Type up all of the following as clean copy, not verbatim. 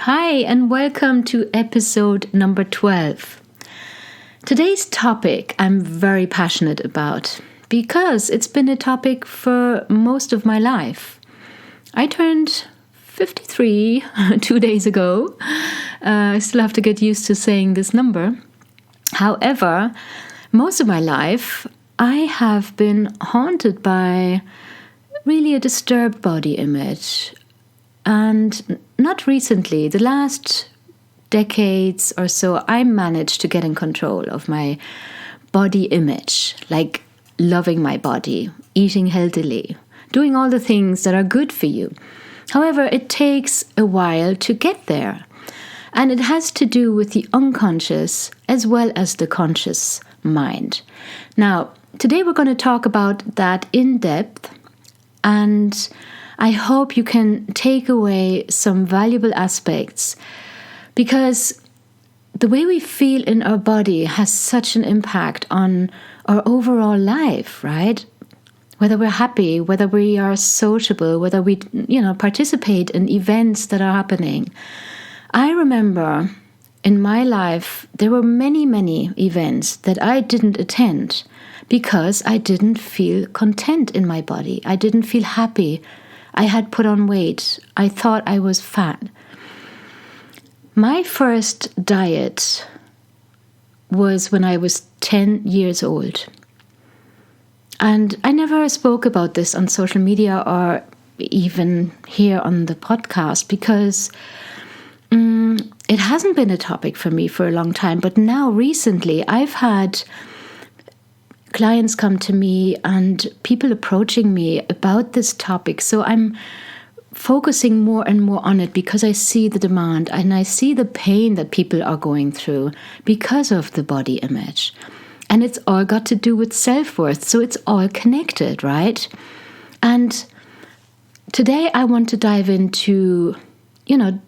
Hi, and welcome to episode number 12. Today's topic I'm very passionate about because it's been a topic for most of my life. I turned 53 2 days ago. I still have to get used to saying this number. However, most of my life I have been haunted by really a disturbed body image. And not recently, the last decades or so, I managed to get in control of my body image, like loving my body, eating healthily, doing all the things that are good for you. However, it takes a while to get there. And it has to do with the unconscious as well as the conscious mind. Now, today we're going to talk about that in depth, and I hope you can take away some valuable aspects, because the way we feel in our body has such an impact on our overall life, right? Whether we're happy, whether we are sociable, whether we, participate in events that are happening. I remember in my life, there were many, many events that I didn't attend because I didn't feel content in my body. I didn't feel happy. I had put on weight. I thought I was fat. My first diet was when I was 10 years old. And I never spoke about this on social media or even here on the podcast because it hasn't been a topic for me for a long time. But now recently I've had clients come to me and people approaching me about this topic. So I'm focusing more and more on it because I see the demand and I see the pain that people are going through because of the body image. And it's all got to do with self-worth. So it's all connected, right? And today I want to dive into,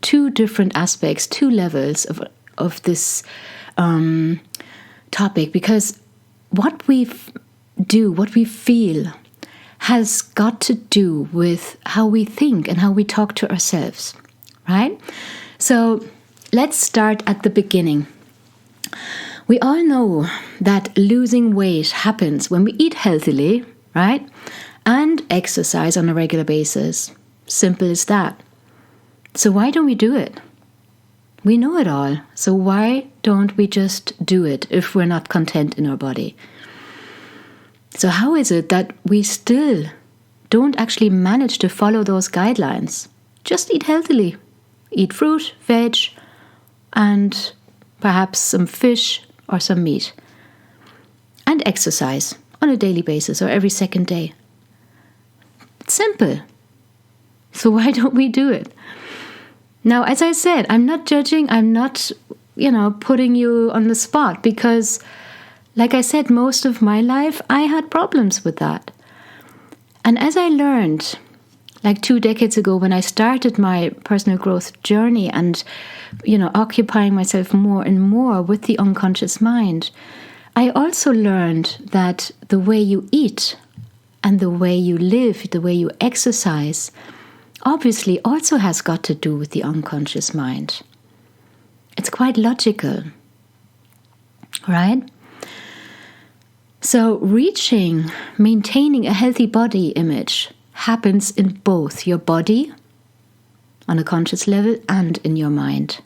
two different aspects, two levels of this topic, because what we do, what we feel, has got to do with how we think and how we talk to ourselves, right? So let's start at the beginning. We all know that losing weight happens when we eat healthily, right? And exercise on a regular basis. Simple as that. So why don't we do it? We know it all. So why don't we just do it if we're not content in our body? So how is it that we still don't actually manage to follow those guidelines? Just eat healthily. Eat fruit, veg, and perhaps some fish or some meat. And exercise on a daily basis or every second day. It's simple. So why don't we do it? Now, as I said, I'm not judging. I'm not, putting you on the spot because, like I said, most of my life, I had problems with that. And as I learned, like 2 decades ago, when I started my personal growth journey and, occupying myself more and more with the unconscious mind, I also learned that the way you eat and the way you live, the way you exercise, obviously also has got to do with the unconscious mind. It's quite logical, right? So maintaining a healthy body image happens in both your body on a conscious level and in your mind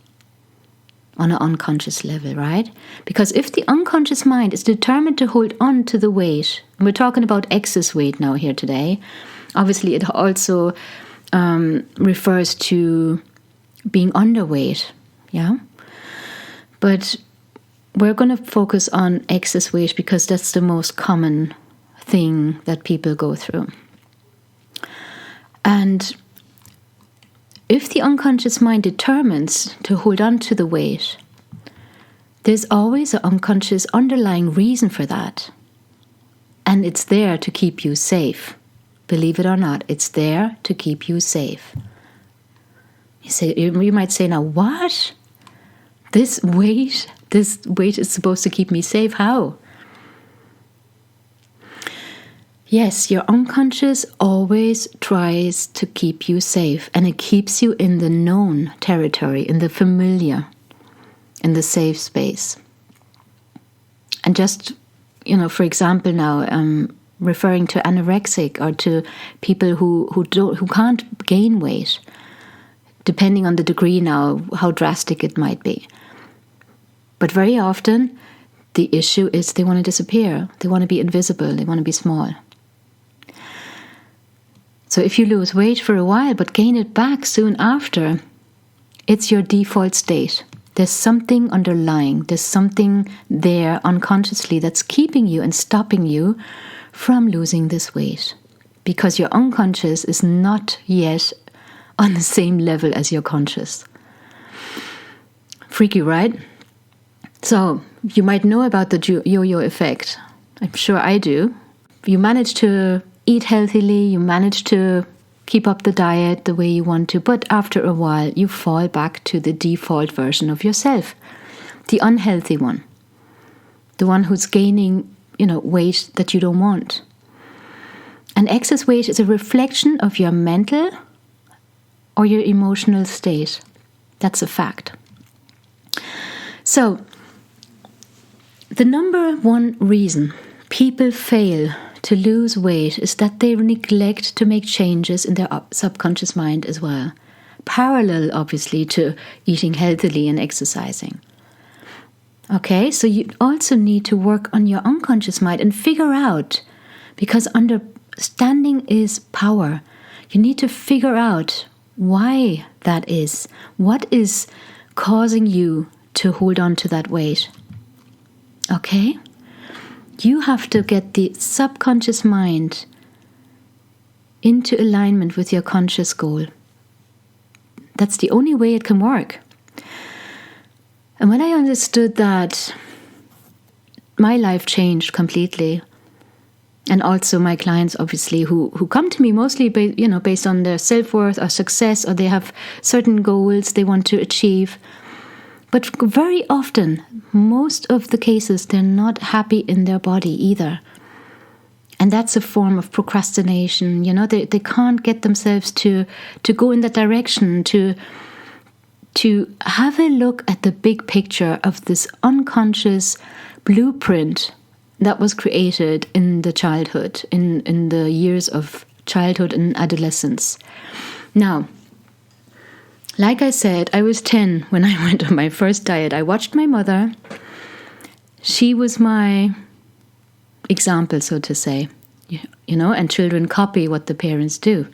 on an unconscious level, right? Because if the unconscious mind is determined to hold on to the weight, and we're talking about excess weight now here today, obviously it also refers to being underweight, yeah? But we're going to focus on excess weight because that's the most common thing that people go through. And if the unconscious mind determines to hold on to the weight, there's always an unconscious underlying reason for that. And it's there to keep you safe. Believe it or not, it's there to keep you safe. You might say, now what? This weight is supposed to keep me safe? How? Yes, your unconscious always tries to keep you safe, and it keeps you in the known territory, in the familiar, in the safe space. And just, for example now, referring to anorexic or to people who can't gain weight, depending on the degree now, how drastic it might be. But very often, the issue is they want to disappear. They want to be invisible. They want to be small. So if you lose weight for a while but gain it back soon after, it's your default state. There's something underlying. There's something there unconsciously that's keeping you and stopping you from losing this weight. Because your unconscious is not yet on the same level as your conscious. Freaky, right? So you might know about the yo-yo effect. I'm sure I do. You manage to eat healthily, you manage to keep up the diet the way you want to, but after a while you fall back to the default version of yourself, the unhealthy one, the one who's gaining, weight that you don't want. And excess weight is a reflection of your mental or your emotional state. That's a fact. So, the number one reason people fail to lose weight is that they neglect to make changes in their subconscious mind as well. Parallel, obviously, to eating healthily and exercising. Okay, so you also need to work on your unconscious mind and figure out, because understanding is power. You need to figure out why that is. What is causing you to hold on to that weight? Okay? You have to get the subconscious mind into alignment with your conscious goal. That's the only way it can work. And when I understood that, my life changed completely. And also my clients, obviously, who come to me mostly based on their self-worth or success, or they have certain goals they want to achieve. But very often, most of the cases, they're not happy in their body either. And that's a form of procrastination. They can't get themselves to go in that direction, to have a look at the big picture of this unconscious blueprint that was created in the childhood, in the years of childhood and adolescence. Now, like I said, I was 10 when I went on my first diet. I watched my mother. She was my example, so to say, and children copy what the parents do.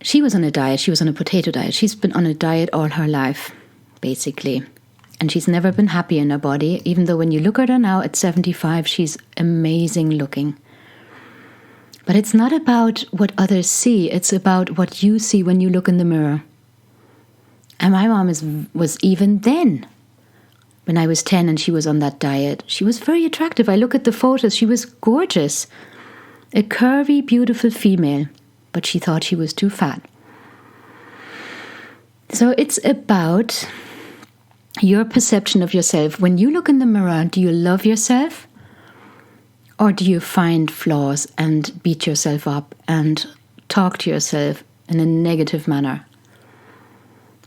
She was on a diet. She was on a potato diet. She's been on a diet all her life, basically. And she's never been happy in her body, even though when you look at her now at 75, she's amazing looking. But it's not about what others see. It's about what you see when you look in the mirror. And my mom was even then, when I was 10 and she was on that diet, she was very attractive. I look at the photos. She was gorgeous. A curvy, beautiful female. But she thought she was too fat. So it's about your perception of yourself. When you look in the mirror, do you love yourself? Or do you find flaws and beat yourself up and talk to yourself in a negative manner?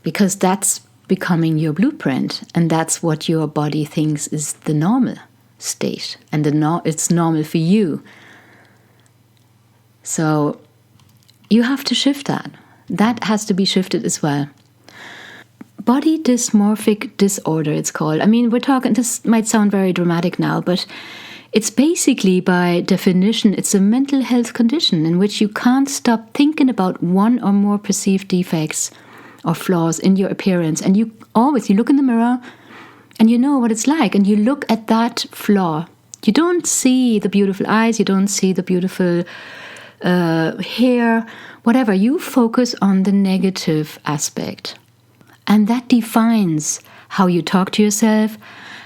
Because that's becoming your blueprint, and that's what your body thinks is the normal state, and it's normal for you. So you have to shift that. That has to be shifted as well. Body dysmorphic disorder, it's called. I mean, this might sound very dramatic now, but it's basically, by definition, it's a mental health condition in which you can't stop thinking about one or more perceived defects or flaws in your appearance. And you look in the mirror and you know what it's like, and you look at that flaw. You don't see the beautiful eyes, you don't see the beautiful hair, whatever. You focus on the negative aspect. And that defines how you talk to yourself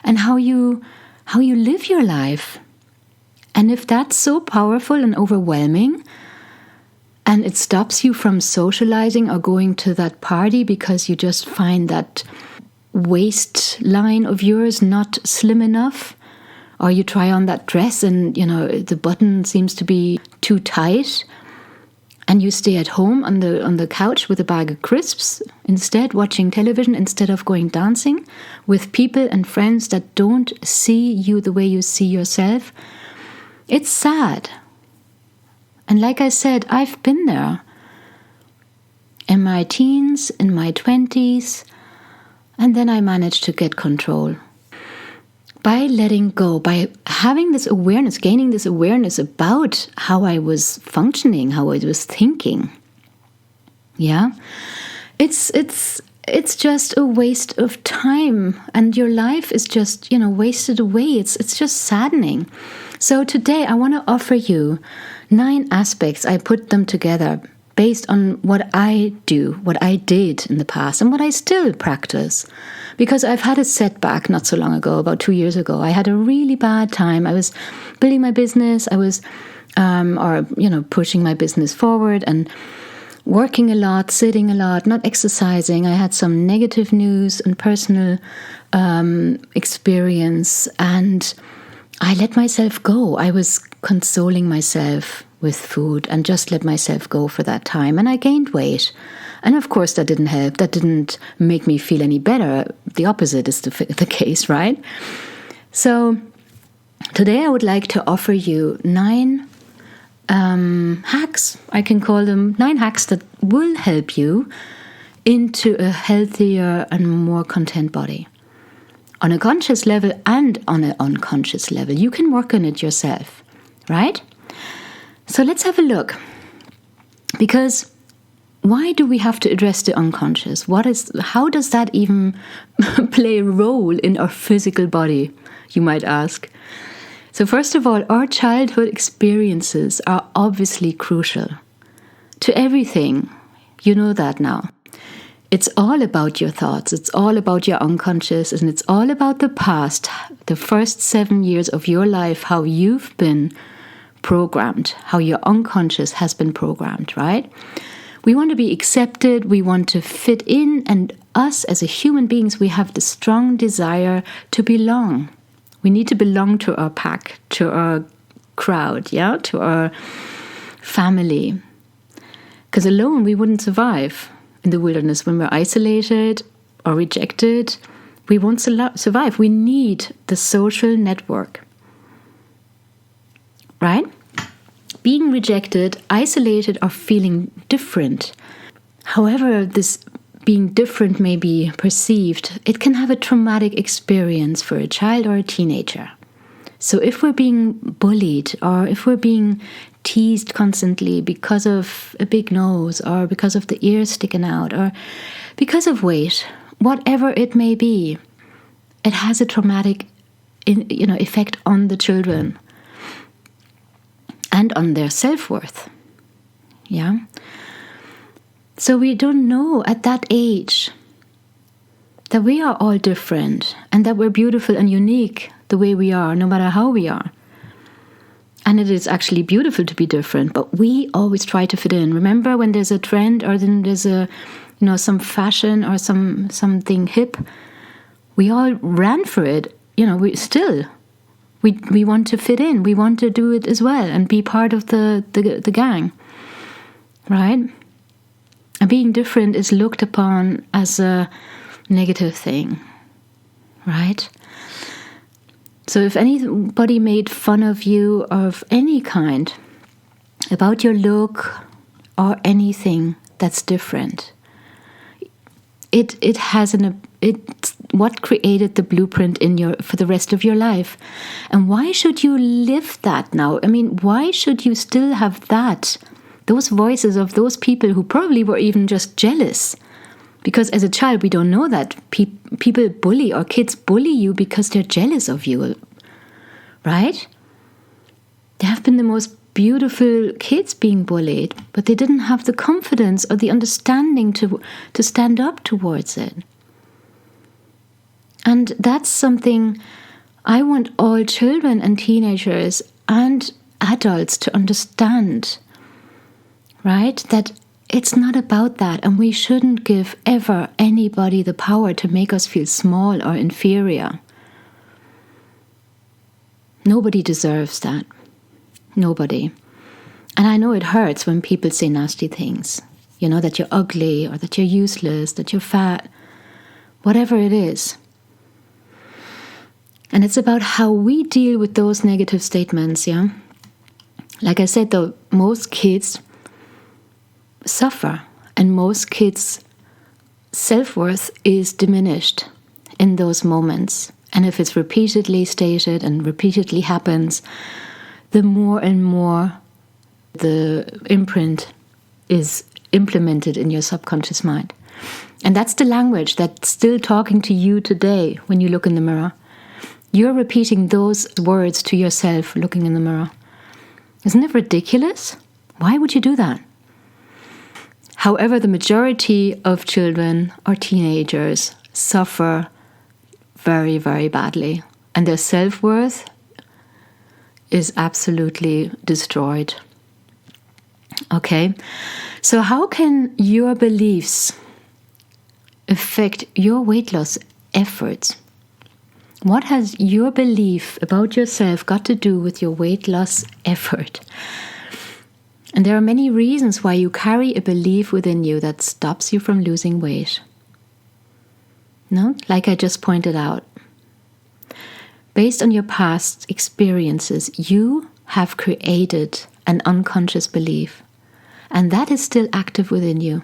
and how you live your life. And if that's so powerful and overwhelming, and it stops you from socializing or going to that party because you just find that waistline of yours not slim enough, Or you try on that dress and, the button seems to be too tight, and you stay at home on the couch with a bag of crisps instead, watching television instead of going dancing with people and friends that don't see you the way you see yourself. It's sad. And like I said, I've been there. In my teens, in my 20s, and then I managed to get control. By letting go, by having this awareness, gaining this awareness about how I was functioning, how I was thinking. Yeah, it's just a waste of time, and your life is just wasted away. It's just saddening. So today I want to offer you 9 aspects. I put them together based on what I do, what I did in the past, and what I still practice. Because I've had a setback not so long ago, about 2 years ago. I had a really bad time. I was building my business. I was, pushing my business forward and working a lot, sitting a lot, not exercising. I had some negative news and personal experience, and I let myself go. I was consoling myself with food and just let myself go for that time. And I gained weight. And of course, that didn't help. That didn't make me feel any better. The opposite is the case, right? So today I would like to offer you 9 hacks. I can call them 9 hacks that will help you into a healthier and more content body. On a conscious level and on an unconscious level. You can work on it yourself, right? So let's have a look. Because why do we have to address the unconscious? How does that even play a role in our physical body, you might ask? So first of all, our childhood experiences are obviously crucial to everything. You know that now. It's all about your thoughts. It's all about your unconscious, and it's all about the past, the first 7 years of your life, how you've been programmed, how your unconscious has been programmed, right? We want to be accepted, we want to fit in, and us as a human beings, we have the strong desire to belong. We need to belong to our pack, to our crowd, yeah, to our family. Because alone we wouldn't survive in the wilderness. When we're isolated or rejected, we won't survive. We need the social network, right? Being rejected, isolated, or feeling different. However this being different may be perceived, it can have a traumatic experience for a child or a teenager. So if we're being bullied, or if we're being teased constantly because of a big nose, or because of the ears sticking out, or because of weight, whatever it may be, it has a traumatic effect on the children. And on their self-worth. Yeah. So we don't know at that age that we are all different and that we're beautiful and unique the way we are, no matter how we are. And it is actually beautiful to be different, but we always try to fit in. Remember when there's a trend, or then there's some fashion or something hip, we all ran for it. We want to fit in. We want to do it as well and be part of the gang, right? And being different is looked upon as a negative thing, right? So if anybody made fun of you of any kind about your look or anything that's different, it's what created the blueprint for the rest of your life. And why should you live that now? I mean, why should you still have those voices of those people who probably were even just jealous? Because as a child, we don't know that people bully, or kids bully you because they're jealous of you, right? There have been the most beautiful kids being bullied, but they didn't have the confidence or the understanding to stand up towards it. And that's something I want all children and teenagers and adults to understand, right? That it's not about that, and we shouldn't give ever anybody the power to make us feel small or inferior. Nobody deserves that. Nobody. And I know it hurts when people say nasty things. That you're ugly, or that you're useless, that you're fat, whatever it is. And it's about how we deal with those negative statements, yeah? Like I said, though, most kids suffer, and most kids' self-worth is diminished in those moments. And if it's repeatedly stated and repeatedly happens, the more and more the imprint is implemented in your subconscious mind. And that's the language that's still talking to you today when you look in the mirror. You're repeating those words to yourself looking in the mirror. Isn't it ridiculous? Why would you do that? However, the majority of children or teenagers suffer very, very badly. And their self-worth is absolutely destroyed. Okay? So how can your beliefs affect your weight loss efforts? What has your belief about yourself got to do with your weight loss effort? And there are many reasons why you carry a belief within you that stops you from losing weight. No? Like I just pointed out. Based on your past experiences, you have created an unconscious belief. And that is still active within you.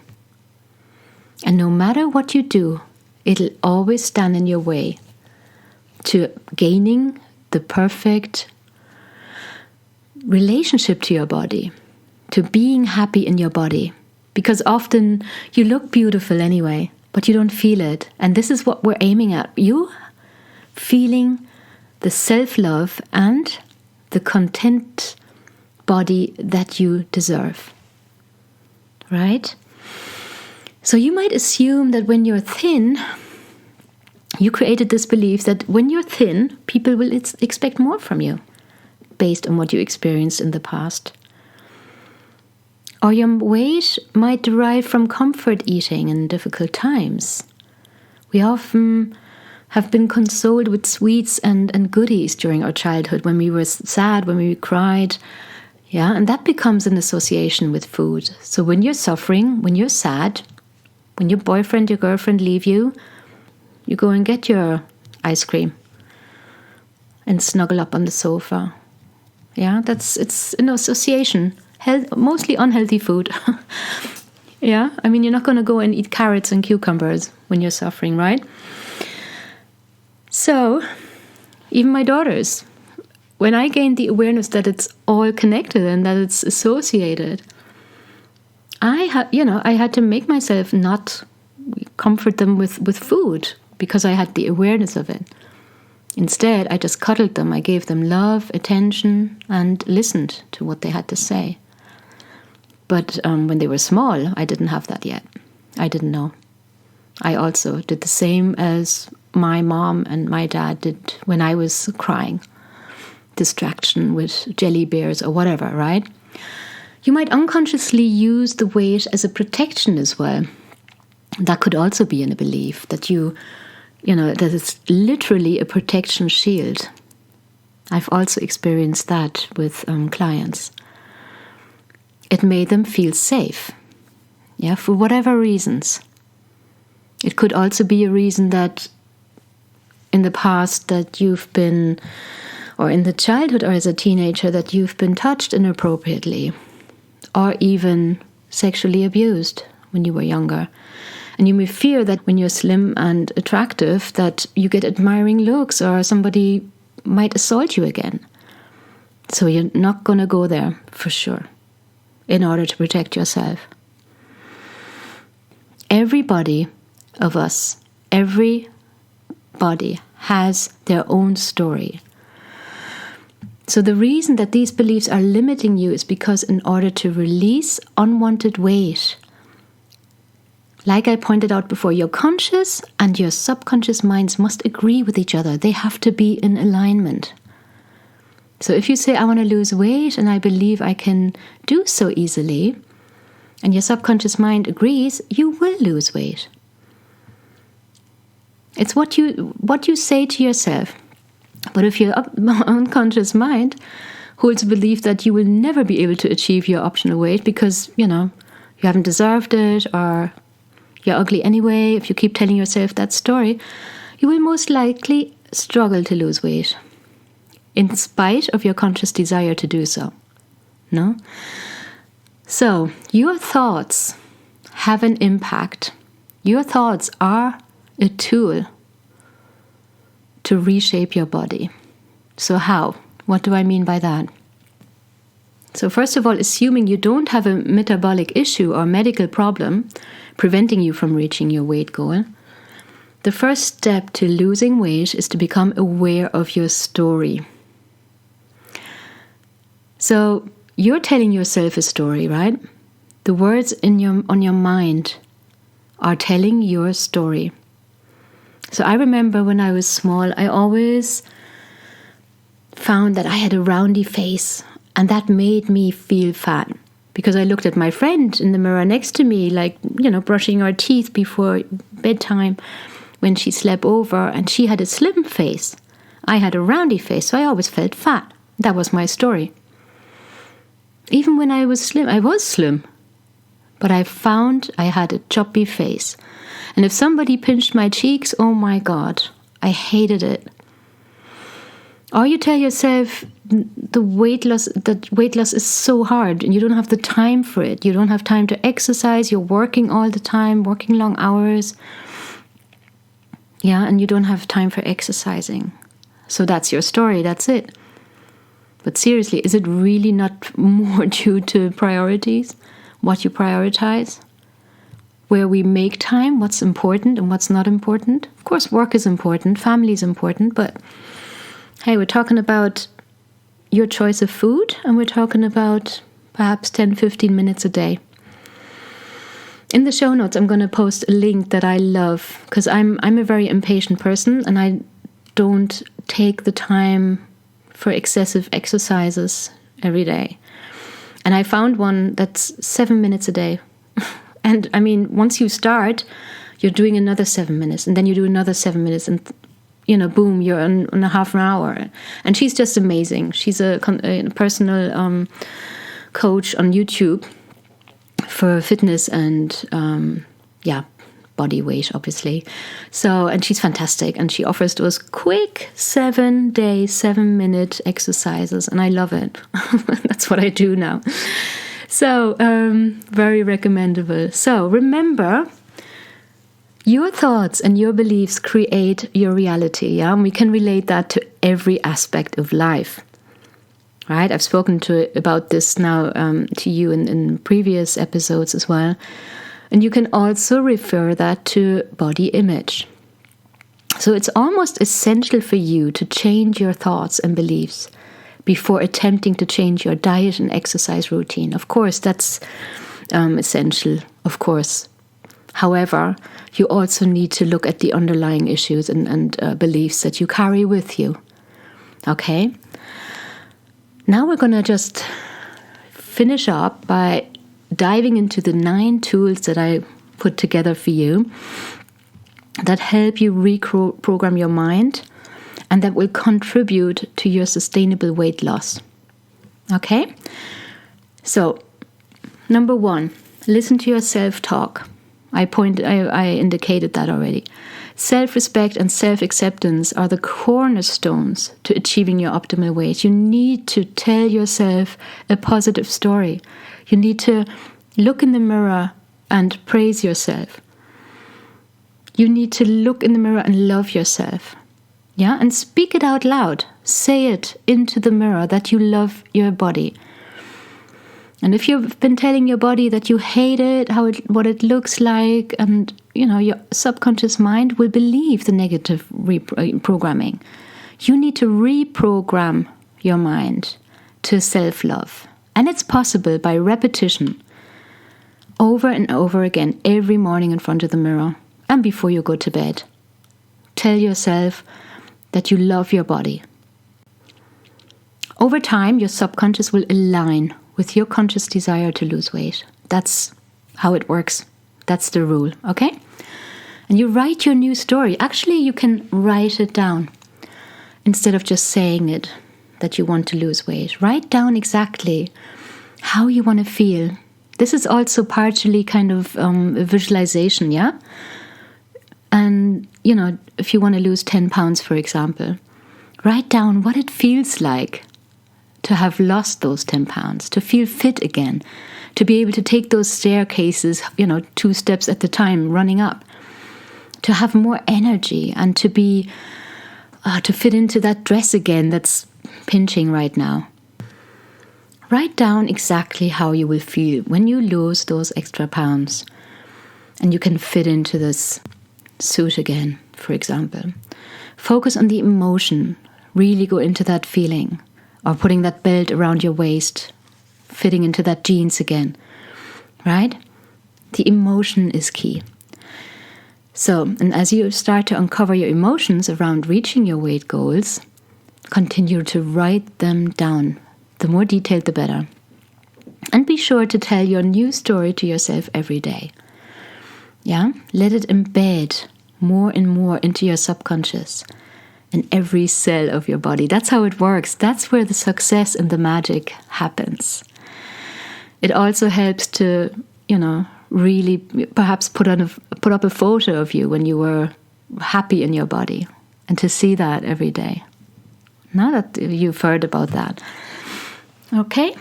And no matter what you do, it'll always stand in your way to gaining the perfect relationship to your body, to being happy in your body. Because often you look beautiful anyway, but you don't feel it. And this is what we're aiming at. You feeling the self-love and the content body that you deserve. Right? So you might assume that when you're thin, you created this belief that when you're thin, people will expect more from you based on what you experienced in the past. Or your weight might derive from comfort eating in difficult times. We often have been consoled with sweets and goodies during our childhood when we were sad, when we cried. Yeah, and that becomes an association with food. So when you're suffering, when you're sad, when your boyfriend, your girlfriend leave you, you go and get your ice cream and snuggle up on the sofa. Yeah, it's an association. Mostly unhealthy food. Yeah, I mean, you're not going to go and eat carrots and cucumbers when you're suffering, right? So, even my daughters, when I gained the awareness that it's all connected and that it's associated, I had to make myself not comfort them with food because I had the awareness of it. Instead, I just cuddled them. I gave them love, attention, and listened to what they had to say. But when they were small, I didn't have that yet. I didn't know. I also did the same as my mom and my dad did when I was crying. Distraction with jelly bears or whatever, right? You might unconsciously use the weight as a protection as well. That could also be in a belief that that it's literally a protection shield. I've also experienced that with clients. It made them feel safe, yeah, for whatever reasons. It could also be a reason that in the past that you've been, or in the childhood or as a teenager, that you've been touched inappropriately or even sexually abused when you were younger. And you may fear that when you're slim and attractive that you get admiring looks or somebody might assault you again. So you're not going to go there for sure in order to protect yourself. Everybody of us, everybody has their own story. So the reason that these beliefs are limiting you is because in order to release unwanted weight, like I pointed out before, your conscious and your subconscious minds must agree with each other. They have to be in alignment. So if you say, I want to lose weight and I believe I can do so easily, and your subconscious mind agrees, you will lose weight. It's what you say to yourself. But if your unconscious mind holds a belief that you will never be able to achieve your optimal weight because, you haven't deserved it, or you're ugly anyway, if you keep telling yourself that story, you will most likely struggle to lose weight, in spite of your conscious desire to do so. No? So, your thoughts have an impact. Your thoughts are a tool to reshape your body. So how? What do I mean by that? So first of all, assuming you don't have a metabolic issue or medical problem preventing you from reaching your weight goal, the first step to losing weight is to become aware of your story. So you're telling yourself a story, right? The words on your mind are telling your story. So I remember when I was small, I always found that I had a roundy face, and that made me feel fat because I looked at my friend in the mirror next to me, like, brushing her teeth before bedtime when she slept over, and she had a slim face. I had a roundy face, so I always felt fat. That was my story. Even when I was slim, but I found I had a chubby face. And if somebody pinched my cheeks, oh my God, I hated it. Or you tell yourself that weight loss is so hard and you don't have the time for it. You don't have time to exercise. You're working all the time, working long hours. Yeah, and you don't have time for exercising. So that's your story. That's it. But seriously, is it really not more due to priorities? What you prioritize? Where we make time, what's important and what's not important? Of course, work is important, family is important, but hey, we're talking about your choice of food, and we're talking about perhaps 10, 15 minutes a day. In the show notes, I'm going to post a link that I love, because I'm a very impatient person, and I don't take the time for excessive exercises every day. And I found one that's 7 minutes a day. And I mean, once you start, you're doing another 7 minutes, and then you do another 7 minutes, and boom, you're on a half an hour. And she's just amazing. She's a personal coach on YouTube for fitness and body weight, obviously. So, and she's fantastic, and she offers those quick 7-day, 7-minute exercises, and I love it. That's what I do now. So, very recommendable. So, remember, your thoughts and your beliefs create your reality. Yeah, and we can relate that to every aspect of life. Right? I've spoken about this now to you in previous episodes as well. And you can also refer that to body image. So it's almost essential for you to change your thoughts and beliefs before attempting to change your diet and exercise routine. Of course, that's essential, of course. However, you also need to look at the underlying issues and beliefs that you carry with you. Okay? Now we're going to just finish up by diving into the 9 tools that I put together for you that help you reprogram your mind and that will contribute to your sustainable weight loss. Okay? So, number 1, listen to your self-talk. I indicated that already. Self-respect and self-acceptance are the cornerstones to achieving your optimal weight. You need to tell yourself a positive story. You need to look in the mirror and praise yourself. You need to look in the mirror and love yourself. Yeah, and speak it out loud. Say it into the mirror that you love your body. And if you've been telling your body that you hate it, what it looks like, and your subconscious mind will believe the negative programming. You need to reprogram your mind to self-love. And it's possible by repetition, over and over again, every morning in front of the mirror and before you go to bed. Tell yourself that you love your body. Over time, your subconscious will align with your conscious desire to lose weight. That's how it works. That's the rule, okay? And you write your new story. Actually, you can write it down. instead of just saying it that you want to lose weight. Write down exactly how you want to feel. This is also partially kind of a visualization, yeah? And, if you want to lose 10 pounds, for example, write down what it feels like to have lost those 10 pounds, to feel fit again, to be able to take those staircases, 2 steps at a time, running up, to have more energy and to be, to fit into that dress again that's pinching right now. Write down exactly how you will feel when you lose those extra pounds and you can fit into this suit again, for example. Focus on the emotion. Really go into that feeling, or putting that belt around your waist, fitting into that jeans again, right? The emotion is key. So, and as you start to uncover your emotions around reaching your weight goals, continue to write them down. The more detailed, the better. And be sure to tell your new story to yourself every day. Yeah? Let it embed more and more into your subconscious in every cell of your body. That's how it works. That's where the success and the magic happens. It also helps to, really perhaps put up a photo of you when you were happy in your body, and to see that every day. Now that you've heard about that. Okay.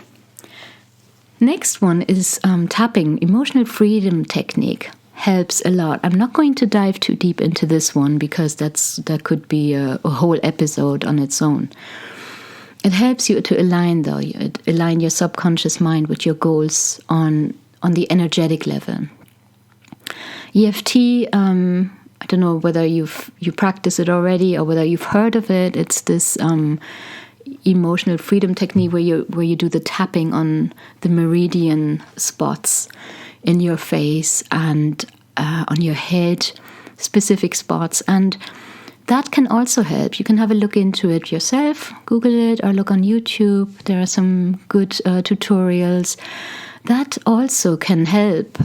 Next one is tapping. Emotional freedom technique helps a lot. I'm not going to dive too deep into this one because that could be a whole episode on its own. It helps you to align your subconscious mind with your goals on the energetic level. EFT, I don't know whether you practice it already or whether you've heard of it. It's this emotional freedom technique where you do the tapping on the meridian spots in your face and on your head, specific spots, and that can also help. You can have a look into it yourself, Google it, or look on YouTube. There are some good tutorials that also can help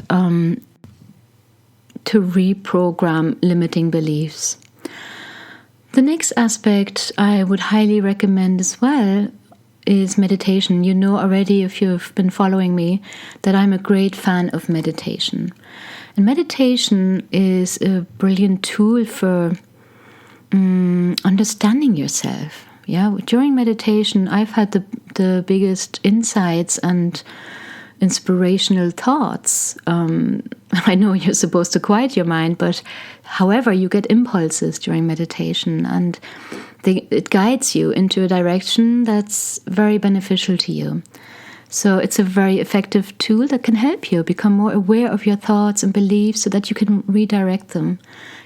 to reprogram limiting beliefs. The next aspect I would highly recommend as well is meditation. You know already, if you've been following me, that I'm a great fan of meditation. And meditation is a brilliant tool for understanding yourself. Yeah, during meditation, I've had the biggest insights and inspirational thoughts. I know you're supposed to quiet your mind, but however, you get impulses during meditation, and it guides you into a direction that's very beneficial to you. So it's a very effective tool that can help you become more aware of your thoughts and beliefs so that you can redirect them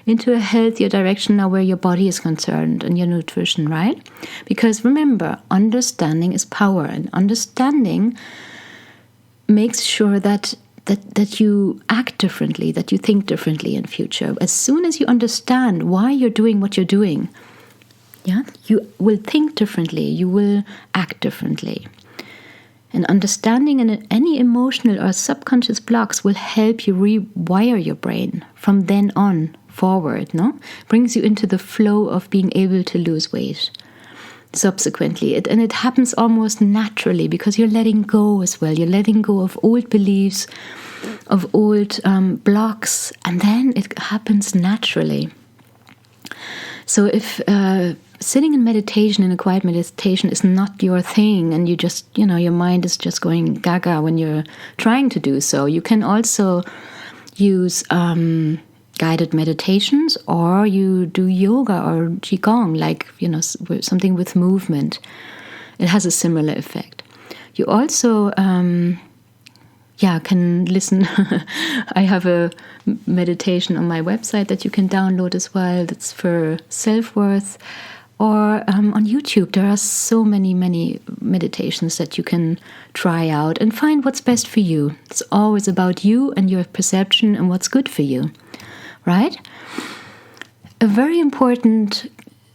into a healthier direction now where your body is concerned and your nutrition, right? Because remember, understanding is power, and understanding makes sure that you act differently, that you think differently in future. As soon as you understand why you're doing what you're doing, yeah, you will think differently, you will act differently. And understanding any emotional or subconscious blocks will help you rewire your brain from then on forward, no? Brings you into the flow of being able to lose weight subsequently. And it happens almost naturally because you're letting go as well. You're letting go of old beliefs, of old blocks, and then it happens naturally. So if sitting in meditation, in a quiet meditation, is not your thing, and you just, your mind is just going gaga when you're trying to do so, you can also use guided meditations, or you do yoga or qigong, like, something with movement. It has a similar effect. You also can listen. I have a meditation on my website that you can download as well. That's for self-worth. Or on YouTube, there are so many meditations that you can try out and find what's best for you. It's always about you and your perception and what's good for you, right? A very important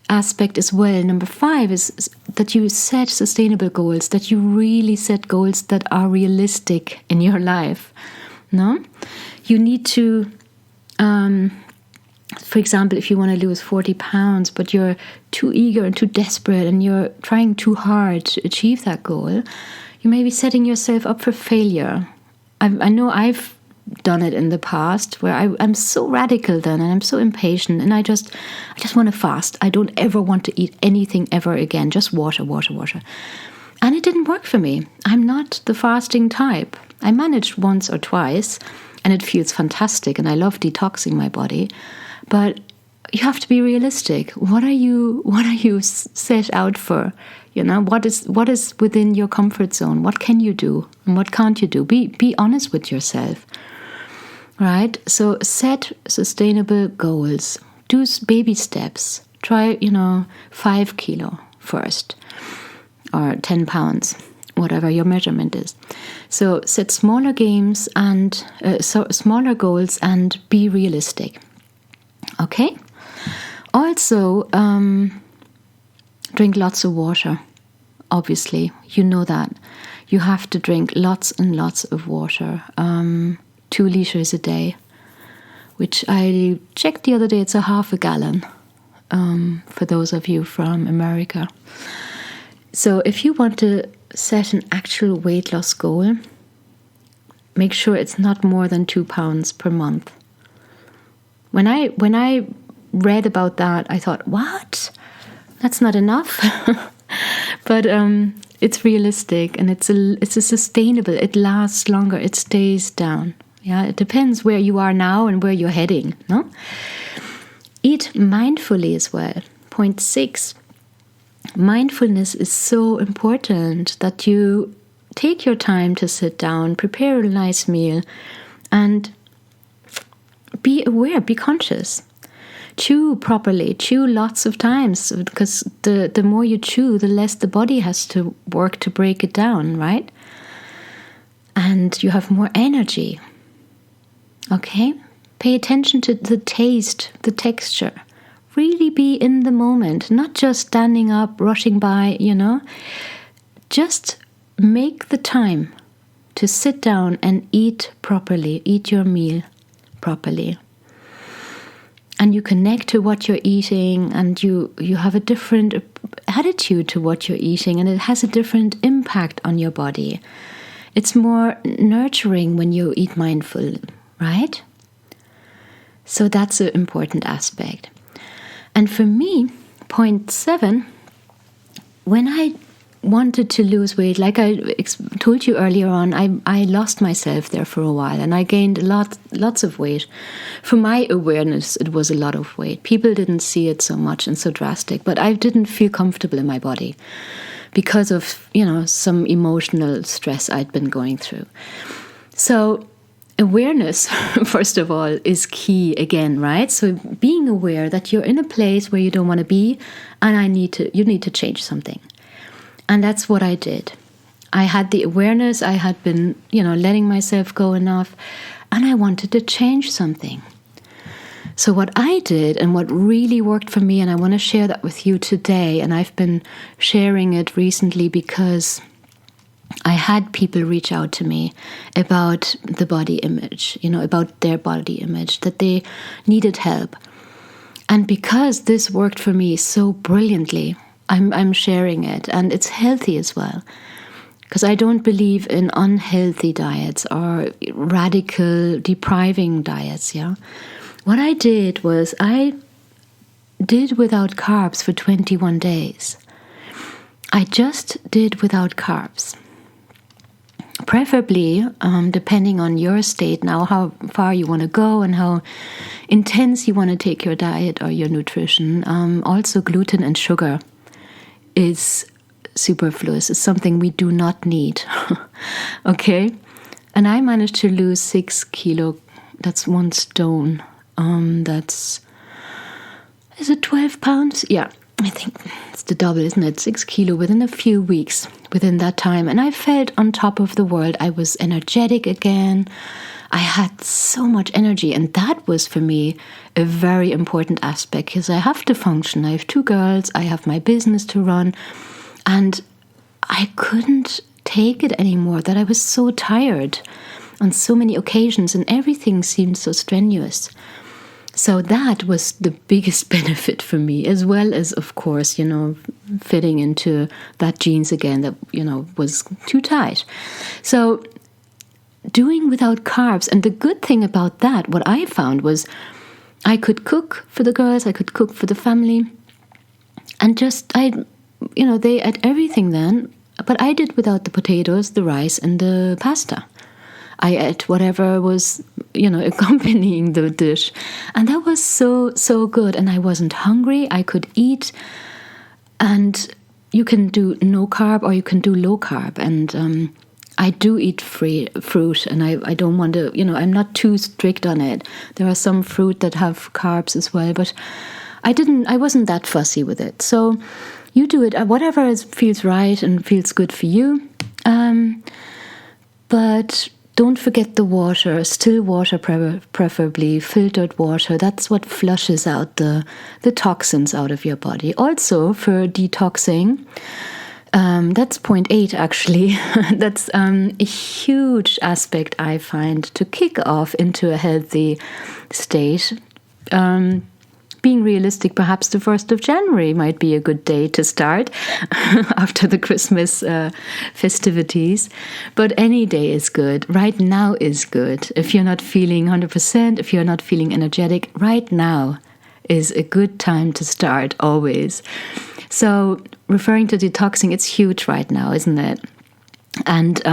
aspect as well, number 5, is that you set sustainable goals, that you really set goals that are realistic in your life. No? You need to For example, if you want to lose 40 pounds, but you're too eager and too desperate and you're trying too hard to achieve that goal, you may be setting yourself up for failure. I know I've done it in the past where I'm so radical then, and I'm so impatient, and I just want to fast. I don't ever want to eat anything ever again, just water. And it didn't work for me. I'm not the fasting type. I managed once or twice, and it feels fantastic, and I love detoxing my body. But you have to be realistic. What are you set out for? What is within your comfort zone? What can you do and what can't you do? Be honest with yourself. Right? So set sustainable goals. Do baby steps. Try, 5 kilo first, or 10 pounds, whatever your measurement is. So set smaller smaller goals and be realistic. Okay? Also, drink lots of water. Obviously, you know that. You have to drink lots and lots of water. 2 liters a day, which I checked the other day, it's a half a gallon, for those of you from America. So if you want to set an actual weight loss goal, make sure it's not more than 2 pounds per month. When I read about that, I thought, what? That's not enough. But it's realistic, and it's a sustainable. It lasts longer. It stays down. Yeah, it depends where you are now and where you're heading. No, eat mindfully as well. Point 6. Mindfulness is so important that you take your time to sit down, prepare a nice meal, and be aware, be conscious. Chew properly, chew lots of times, because the more you chew, the less the body has to work to break it down, right? And you have more energy. Okay? Pay attention to the taste, the texture. Really be in the moment, not just standing up, rushing by, Just make the time to sit down and eat properly, eat your meal properly. And you connect to what you're eating, and you have a different attitude to what you're eating, and it has a different impact on your body. It's more nurturing when you eat mindful, right? So that's an important aspect. And for me, point 7, when I wanted to lose weight, like I told you earlier on, I lost myself there for a while, and I gained lots of weight. For my awareness, it was a lot of weight. People didn't see it so much and so drastic, but I didn't feel comfortable in my body because of, some emotional stress I'd been going through. So awareness, first of all, is key again, right? So being aware that you're in a place where you don't want to be, and you need to change something. And that's what I did. I had the awareness, I had been, letting myself go enough, and I wanted to change something. So what I did, and what really worked for me, and I want to share that with you today, and I've been sharing it recently because I had people reach out to me about the body image, about their body image, that they needed help. And because this worked for me so brilliantly, I'm sharing it, and it's healthy as well. Because I don't believe in unhealthy diets or radical depriving diets, yeah. What I did was I did without carbs for 21 days. I just did without carbs. Preferably, depending on your state now, how far you want to go and how intense you want to take your diet or your nutrition. Also, gluten and sugar is superfluous. It's something we do not need. Okay? And I managed to lose 6 kilo. That's 1 stone. Is it 12 pounds? Yeah, I think it's the double, isn't it? 6 kilo within a few weeks, within that time. And I felt on top of the world. I was energetic again. I had so much energy. And that was for me a very important aspect, because I have to function. I have 2 girls. I have my business to run. And I couldn't take it anymore, that I was so tired on so many occasions and everything seemed so strenuous. So that was the biggest benefit for me, as well as, of course, fitting into that jeans again that, was too tight. So doing without carbs. And the good thing about that, what I found was I could cook for the girls, I could cook for the family. And they ate everything then, but I did without the potatoes, the rice, and the pasta. I ate whatever was, accompanying the dish. And that was so, so good. And I wasn't hungry. I could eat. And you can do no carb or you can do low carb. And I do eat fruit. And I don't want to, I'm not too strict on it. There are some fruit that have carbs as well. But I wasn't that fussy with it. So you do it, whatever feels right and feels good for you. But don't forget the water, still water, preferably filtered water. That's what flushes out the toxins out of your body. Also, for detoxing, that's point 8 actually. That's a huge aspect I find to kick off into a healthy state. Being realistic, perhaps the 1st of January might be a good day to start after the Christmas festivities. But any day is good. Right now is good. If you're not feeling 100%, if you're not feeling energetic, right now is a good time to start always. So referring to detoxing, it's huge right now, isn't it? And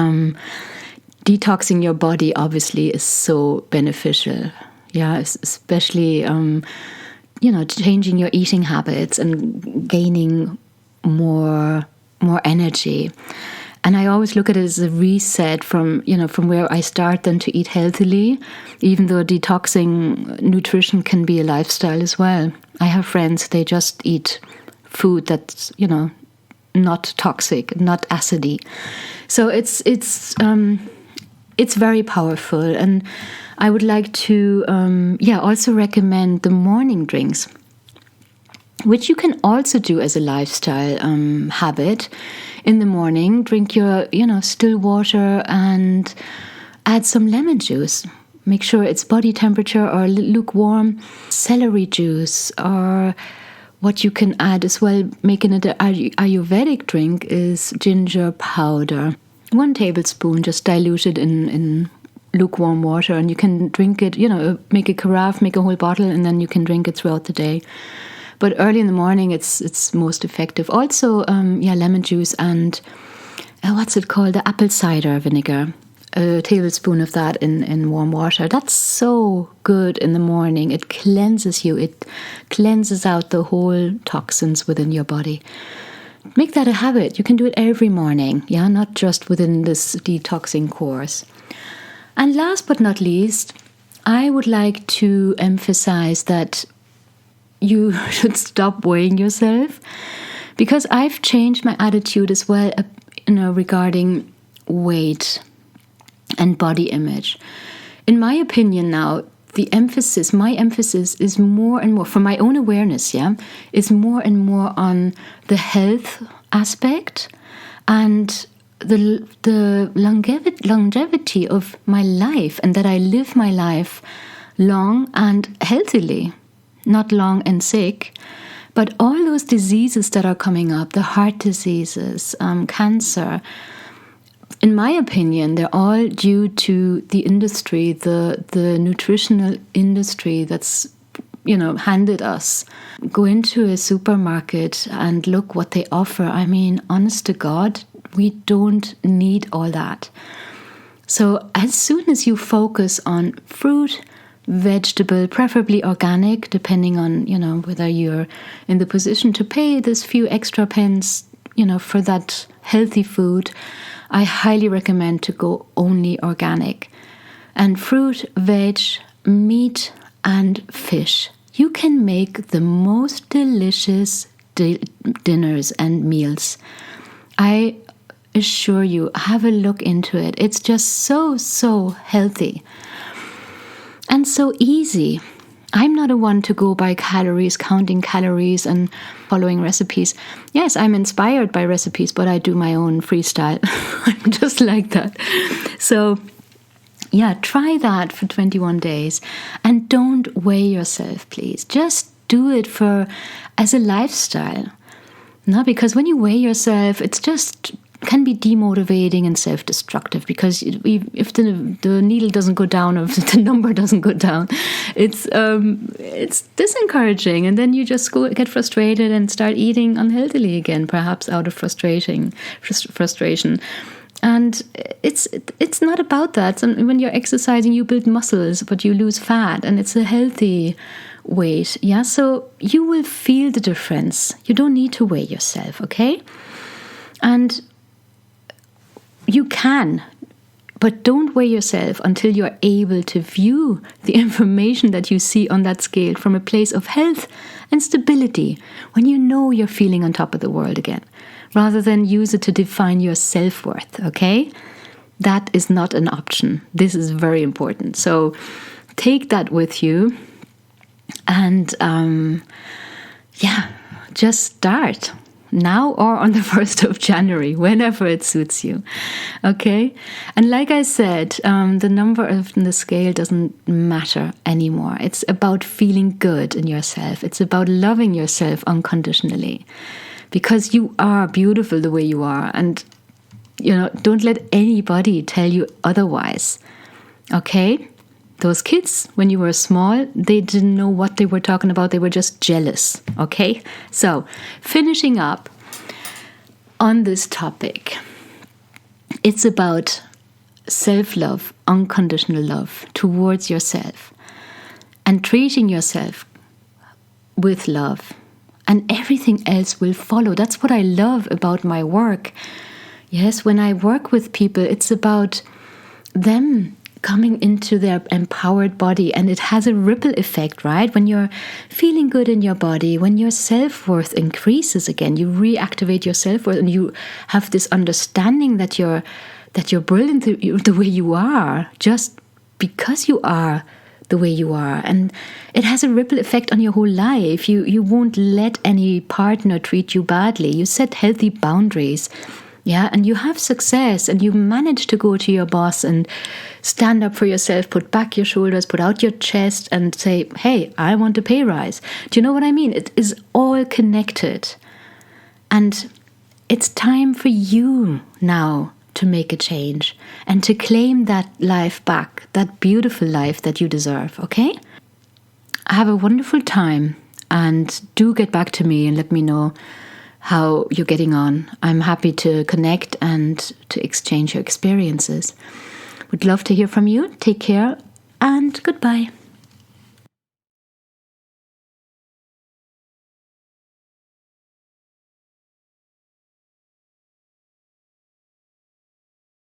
detoxing your body obviously is so beneficial. Yeah, especially changing your eating habits and gaining more energy. And I always look at it as a reset from where I start then to eat healthily, even though detoxing nutrition can be a lifestyle as well. I have friends, they just eat food that's, not toxic, not acidy. So it's very powerful. And I would like to also recommend the morning drinks, which you can also do as a lifestyle habit. In the morning, drink your still water and add some lemon juice. Make sure it's body temperature or lukewarm. Celery juice, or what you can add as well, making it an Ayurvedic drink, is ginger powder. 1 tablespoon, just diluted in lukewarm water, and you can drink it, make a carafe, make a whole bottle, and then you can drink it throughout the day. But early in the morning, it's most effective. Also, lemon juice and what's it called? The apple cider vinegar. A tablespoon of that in warm water. That's so good in the morning. It cleanses you. It cleanses out the whole toxins within your body. Make that a habit. You can do it every morning, not just within this detoxing course. And last but not least, I would like to emphasize that you should stop weighing yourself, because I've changed my attitude as well, regarding weight and body image. In my opinion now, my emphasis is more and more, for my own awareness, is more and more on the health aspect and the longevity of my life, and that I live my life long and healthily, not long and sick. But all those diseases that are coming up, the heart diseases, cancer, in my opinion, they're all due to the industry, the nutritional industry that's, handed us. Go into a supermarket and look what they offer. I mean, honest to God, we don't need all that. So as soon as you focus on fruit, vegetable, preferably organic, depending on, whether you're in the position to pay this few extra pence, for that healthy food, I highly recommend to go only organic. And fruit, veg, meat, and fish. You can make the most delicious dinners and meals. I assure you, have a look into it. It's just so, so healthy and so easy. I'm not a one to go by calories, counting calories and following recipes. Yes, I'm inspired by recipes, but I do my own freestyle. I'm just like that. So Yeah, try that for 21 days and don't weigh yourself, please. Just do it as a lifestyle. No, because when you weigh yourself, it's just can be demotivating and self-destructive, because if the needle doesn't go down, or if the number doesn't go down, it's disencouraging, and then you just get frustrated and start eating unhealthily again, perhaps out of frustration. And it's not about that. So when you're exercising, you build muscles, but you lose fat, and it's a healthy weight. Yeah, so you will feel the difference. You don't need to weigh yourself, okay? And you can, but don't weigh yourself until you're able to view the information that you see on that scale from a place of health and stability, when you know you're feeling on top of the world again, rather than use it to define your self-worth, okay? That is not an option. This is very important. So take that with you and, just start. Now or on the 1st of January, whenever it suits you. Okay? And like I said, the number of the scale doesn't matter anymore. It's about feeling good in yourself. It's about loving yourself unconditionally. Because you are beautiful the way you are. And, don't let anybody tell you otherwise. Okay? Those kids, when you were small, they didn't know what they were talking about. They were just jealous. Okay? So, finishing up on this topic, it's about self-love, unconditional love towards yourself, and treating yourself with love. And everything else will follow. That's what I love about my work. Yes, when I work with people, it's about them coming into their empowered body, and it has a ripple effect, right? When you're feeling good in your body, when your self-worth increases again, you reactivate your self-worth, and you have this understanding that you're brilliant the way you are, just because you are the way you are. And it has a ripple effect on your whole life. You won't let any partner treat you badly. You set healthy boundaries. Yeah, and you have success, and you manage to go to your boss and stand up for yourself, put back your shoulders, put out your chest and say, hey, I want a pay rise. Do you know what I mean? It is all connected. And it's time for you now to make a change and to claim that life back, that beautiful life that you deserve, okay? Have a wonderful time, and do get back to me and let me know how you're getting on. I'm happy to connect and to exchange your experiences. Would love to hear from you. Take care and goodbye.